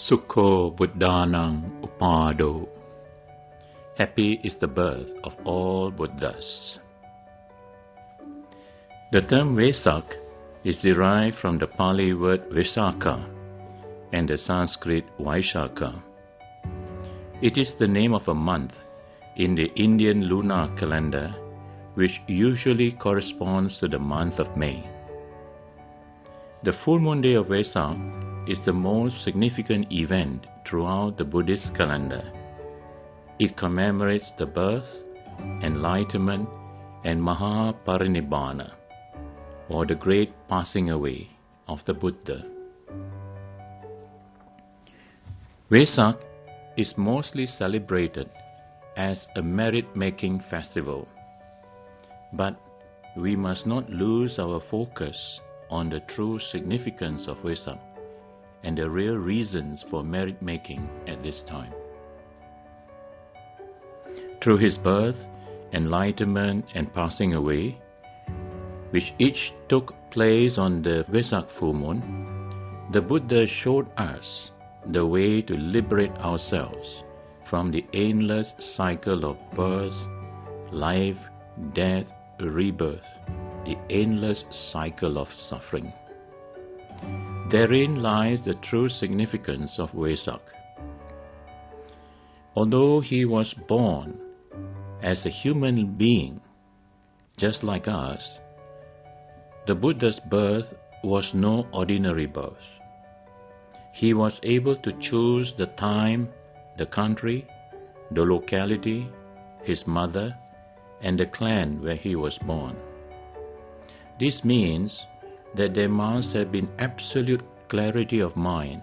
Sukho Buddhanang Upado. Happy is the birth of all Buddhas. The term Vesak is derived from the Pali word Vesaka and the Sanskrit Vaishaka. It is the name of a month in the Indian lunar calendar, which usually corresponds to the month of May. The full moon day of Vesak is the most significant event throughout the Buddhist calendar. It commemorates the birth, enlightenment, and Mahaparinibbana, or the great passing away of the Buddha. Vesak is mostly celebrated as a merit-making festival, but we must not lose our focus on the true significance of Vesak and the real reasons for merit-making at this time. Through his birth, enlightenment, and passing away, which each took place on the Vesak full moon, the Buddha showed us the way to liberate ourselves from the endless cycle of birth, life, death, rebirth, the endless cycle of suffering. Therein lies the true significance of Vesak. Although he was born as a human being, just like us, the Buddha's birth was no ordinary birth. He was able to choose the time, the country, the locality, his mother, and the clan where he was born. This means that there must have been absolute clarity of mind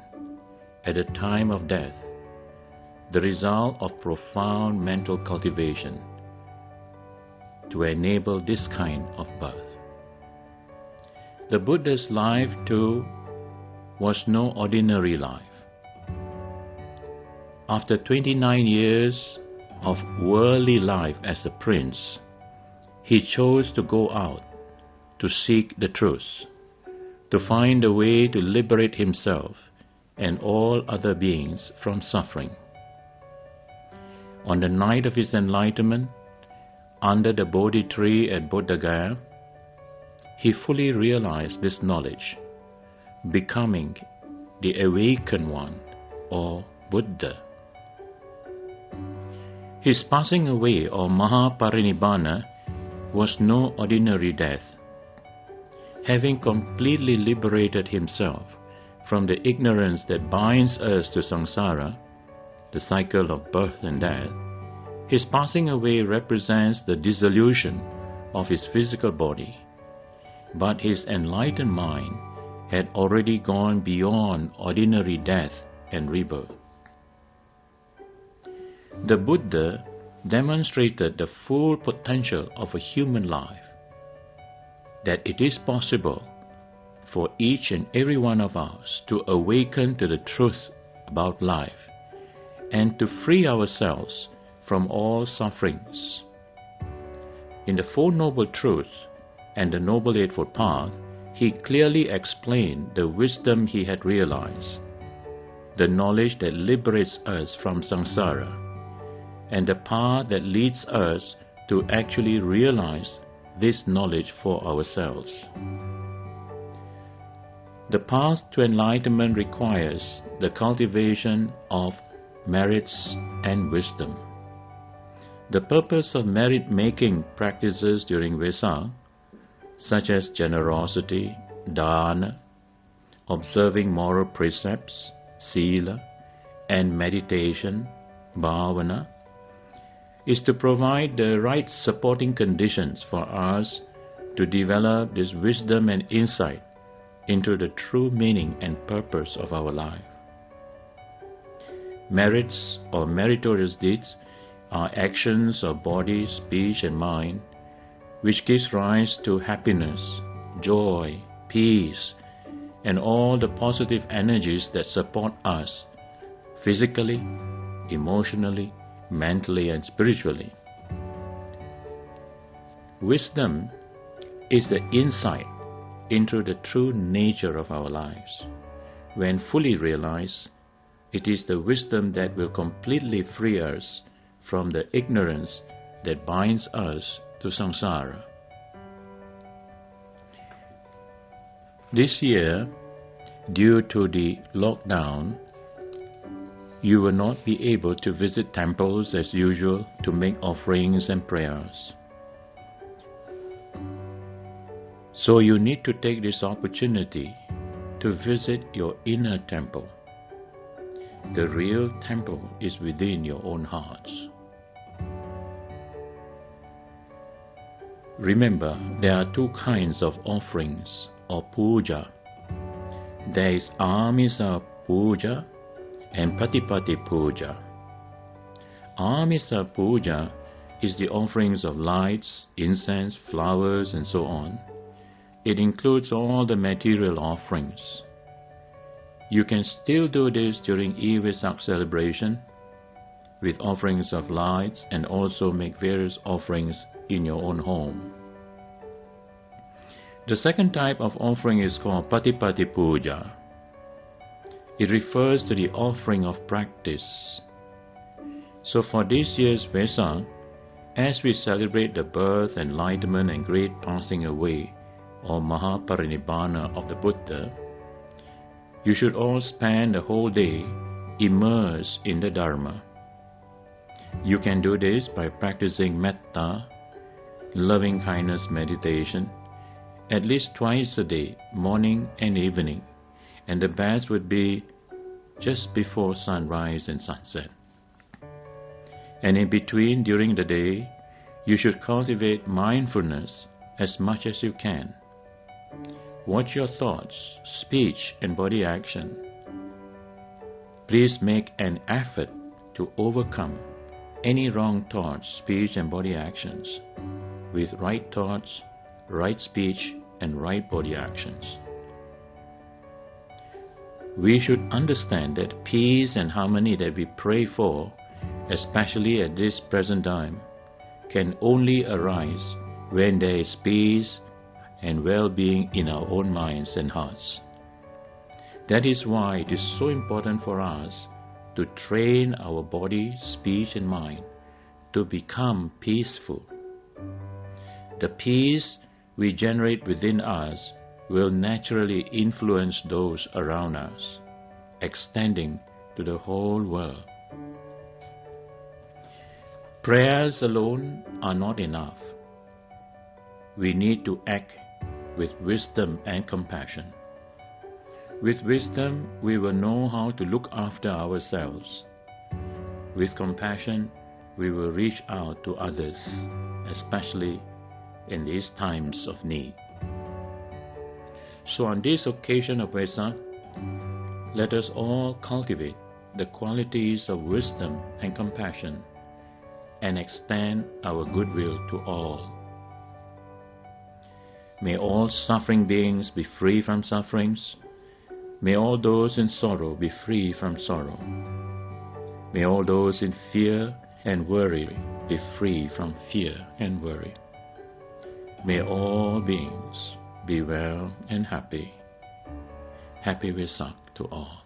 at the time of death, the result of profound mental cultivation, to enable this kind of birth. The Buddha's life, too, was no ordinary life. After 29 years of worldly life as a prince, he chose to go out to seek the truth, to find a way to liberate himself and all other beings from suffering. On the night of his enlightenment, under the Bodhi tree at Bodh Gaya, he fully realized this knowledge, becoming the awakened one, or Buddha. His passing away, or Mahaparinibbana, was no ordinary death. Having completely liberated himself from the ignorance that binds us to samsara, the cycle of birth and death, his passing away represents the dissolution of his physical body, but his enlightened mind had already gone beyond ordinary death and rebirth. The Buddha demonstrated the full potential of a human life, that it is possible for each and every one of us to awaken to the truth about life and to free ourselves from all sufferings. In the Four Noble Truths and the Noble Eightfold Path, he clearly explained the wisdom he had realized, the knowledge that liberates us from samsara, and the path that leads us to actually realize this knowledge for ourselves. The path to enlightenment requires the cultivation of merits and wisdom. The purpose of merit-making practices during Vesak, such as generosity, dana, observing moral precepts, sila, and meditation, bhavana, is to provide the right supporting conditions for us to develop this wisdom and insight into the true meaning and purpose of our life. Merits or meritorious deeds are actions of body, speech, and mind which gives rise to happiness, joy, peace, and all the positive energies that support us physically, emotionally, mentally, and spiritually. Wisdom is the insight into the true nature of our lives. When fully realized, It is the wisdom that will completely free us from the ignorance that binds us to samsara. This year, due to the lockdown, you will not be able to visit temples as usual to make offerings and prayers. So you need to take this opportunity to visit your inner temple. The real temple is within your own hearts. Remember, there are two kinds of offerings or puja. There is amidst puja and patipati puja. Amidst puja is the offerings of lights, incense, flowers, and so on. It includes all the material offerings. You can still do this during e-Wesak celebration with offerings of lights and also make various offerings in your own home. The second type of offering is called patipati puja. It refers to the offering of practice. So for this year's Vesak, as we celebrate the birth, enlightenment, and great passing away or Mahaparinibbana of the Buddha, you should all spend the whole day immersed in the Dharma. You can do this by practicing metta, loving kindness meditation, at least twice a day, morning and evening, and the best would be just before sunrise and sunset. And in between, during the day, you should cultivate mindfulness as much as you can. Watch your thoughts, speech, and body action. Please make an effort to overcome any wrong thoughts, speech, and body actions with right thoughts, right speech, and right body actions. We should understand that peace and harmony that we pray for, especially at this present time, can only arise when there is peace and well-being in our own minds and hearts. That is why it is so important for us to train our body, speech, and mind to become peaceful. The peace we generate within us will naturally influence those around us, extending to the whole world. Prayers alone are not enough. We need to act with wisdom and compassion. With wisdom, we will know how to look after ourselves. With compassion, we will reach out to others, especially in these times of need. So on this occasion of Vesak, let us all cultivate the qualities of wisdom and compassion and extend our goodwill to all. May all suffering beings be free from sufferings. May all those in sorrow be free from sorrow. May all those in fear and worry be free from fear and worry. May all beings be well and happy. Happy Vesak to all.